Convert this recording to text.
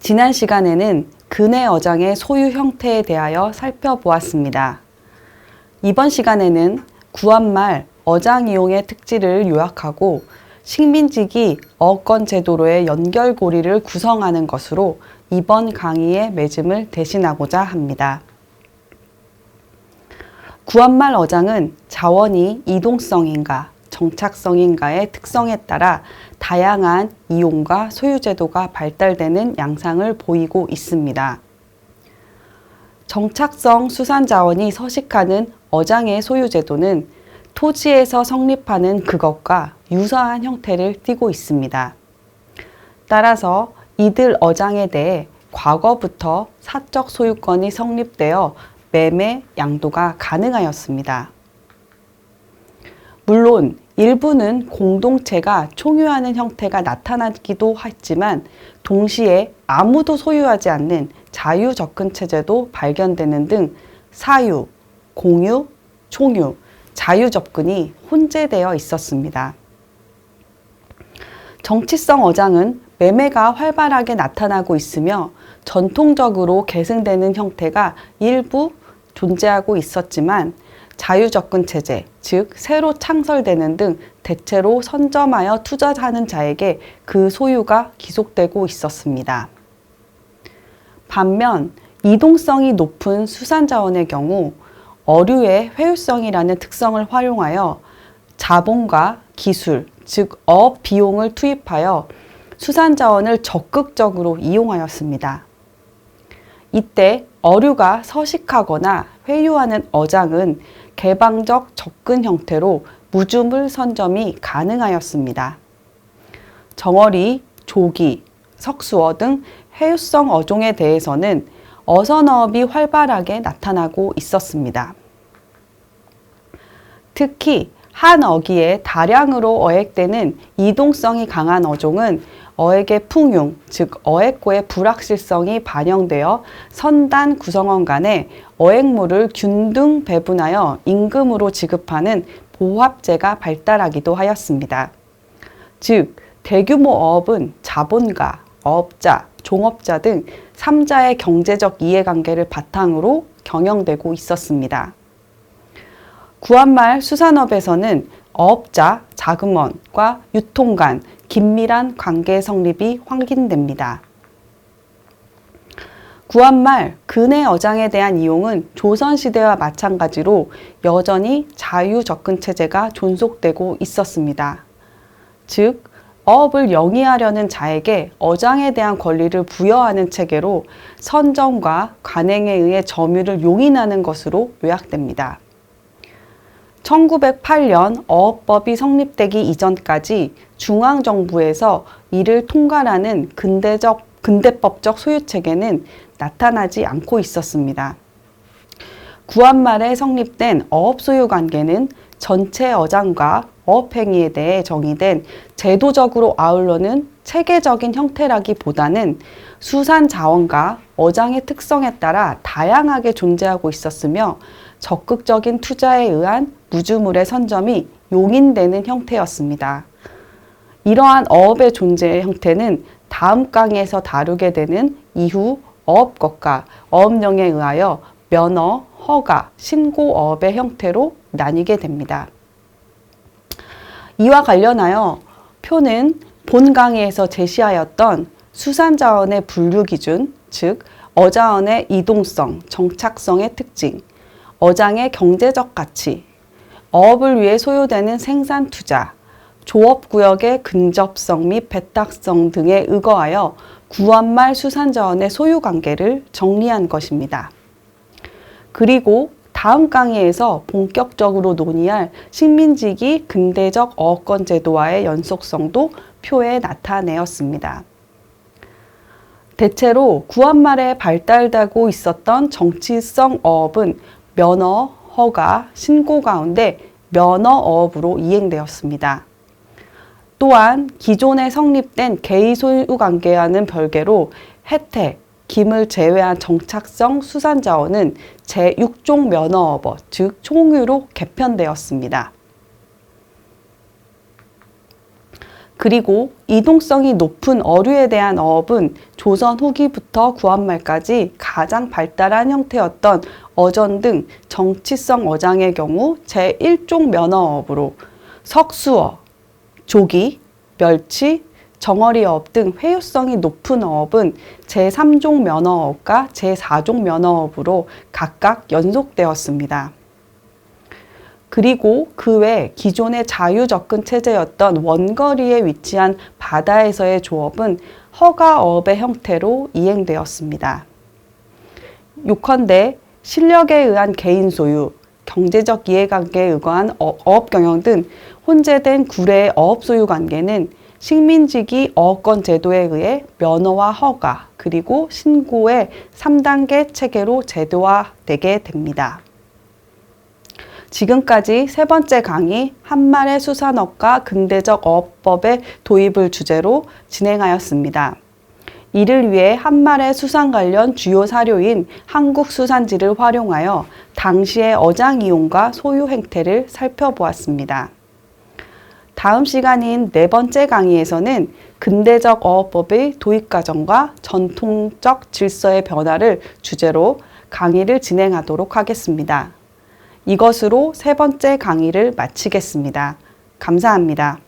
지난 시간에는 근해 어장의 소유 형태에 대하여 살펴보았습니다. 이번 시간에는 구한말 어장 이용의 특질을 요약하고 식민지기 어권 제도로의 연결고리를 구성하는 것으로 이번 강의의 매짐을 대신하고자 합니다. 구한말 어장은 자원이 이동성인가 정착성인가의 특성에 따라 다양한 이용과 소유제도가 발달되는 양상을 보이고 있습니다. 정착성 수산자원이 서식하는 어장의 소유제도는 토지에서 성립하는 그것과 유사한 형태를 띠고 있습니다. 따라서 이들 어장에 대해 과거부터 사적 소유권이 성립되어 매매, 양도가 가능하였습니다. 물론 일부는 공동체가 총유하는 형태가 나타나기도 했지만 동시에 아무도 소유하지 않는 자유접근체제도 발견되는 등 사유, 공유, 총유, 자유접근이 혼재되어 있었습니다. 정치성 어장은 매매가 활발하게 나타나고 있으며 전통적으로 계승되는 형태가 일부 존재하고 있었지만 자유접근 체제, 즉 새로 창설되는 등 대체로 선점하여 투자하는 자에게 그 소유가 기속되고 있었습니다. 반면 이동성이 높은 수산자원의 경우 어류의 회유성이라는 특성을 활용하여 자본과 기술, 즉 어업 비용을 투입하여 수산자원을 적극적으로 이용하였습니다. 이때 어류가 서식하거나 회유하는 어장은 개방적 접근 형태로 무주물 선점이 가능하였습니다. 정어리, 조기, 석수어 등 회유성 어종에 대해서는 어선어업이 활발하게 나타나고 있었습니다. 특히 한 어기에 다량으로 어획되는 이동성이 강한 어종은 어획의 풍용, 즉 어획고의 불확실성이 반영되어 선단 구성원 간에 어획물을 균등 배분하여 임금으로 지급하는 보합제가 발달하기도 하였습니다. 즉 대규모 어업은 자본가, 어업자, 종업자 등 3자의 경제적 이해관계를 바탕으로 경영되고 있었습니다. 구한말 수산업에서는 어업자, 자금원과 유통간, 긴밀한 관계 성립이 확인됩니다. 구한말 근해 어장에 대한 이용은 조선시대와 마찬가지로 여전히 자유접근 체제가 존속되고 있었습니다. 즉 어업을 영위하려는 자에게 어장에 대한 권리를 부여하는 체계로 선정과 관행에 의해 점유를 용인하는 것으로 요약됩니다. 1908년 어업법이 성립되기 이전까지 중앙정부에서 이를 통괄하는 근대법적 소유체계는 나타나지 않고 있었습니다. 구한말에 성립된 어업소유관계는 전체 어장과 어업행위에 대해 정의된 제도적으로 아울러는 체계적인 형태라기보다는 수산자원과 어장의 특성에 따라 다양하게 존재하고 있었으며 적극적인 투자에 의한 무주물의 선점이 용인되는 형태였습니다. 이러한 어업의 존재의 형태는 다음 강의에서 다루게 되는 이후 어업것과 어업령에 의하여 면허, 허가, 신고어업의 형태로 나뉘게 됩니다. 이와 관련하여 표는 본 강의에서 제시하였던 수산자원의 분류기준, 즉 어자원의 이동성, 정착성의 특징, 어장의 경제적 가치, 어업을 위해 소요되는 생산투자, 조업구역의 근접성 및 배탁성 등에 의거하여 구한말 수산자원의 소유관계를 정리한 것입니다. 그리고 다음 강의에서 본격적으로 논의할 식민지기 근대적 어권 제도와의 연속성도 표에 나타내었습니다. 대체로 구한말에 발달되고 있었던 정치성 어업은 면허, 허가, 신고 가운데 면허 어업으로 이행되었습니다. 또한 기존에 성립된 개의 소유 관계와는 별개로 혜택, 김을 제외한 정착성 수산자원은 제6종 면허업어, 즉 총유로 개편되었습니다. 그리고 이동성이 높은 어류에 대한 어업은 조선 후기부터 구한말까지 가장 발달한 형태였던 어전 등 정치성 어장의 경우 제1종 면어업으로 석수어, 조기, 멸치, 정어리어업 등 회유성이 높은 어업은 제3종 면어업과 제4종 면어업으로 각각 연속되었습니다. 그리고 그 외 기존의 자유접근 체제였던 원거리에 위치한 바다에서의 조업은 허가어업의 형태로 이행되었습니다. 요컨대 실력에 의한 개인 소유, 경제적 이해관계에 의거한 어업 경영 등 혼재된 구례의 어업 소유 관계는 식민지기 어업권 제도에 의해 면허와 허가, 그리고 신고의 3단계 체계로 제도화되게 됩니다. 지금까지 세 번째 강의 한말의 수산업과 근대적 어업법의 도입을 주제로 진행하였습니다. 이를 위해 한말의 수산 관련 주요 사료인 한국수산지를 활용하여 당시의 어장 이용과 소유 행태를 살펴보았습니다. 다음 시간인 네 번째 강의에서는 근대적 어업법의 도입 과정과 전통적 질서의 변화를 주제로 강의를 진행하도록 하겠습니다. 이것으로 세 번째 강의를 마치겠습니다. 감사합니다.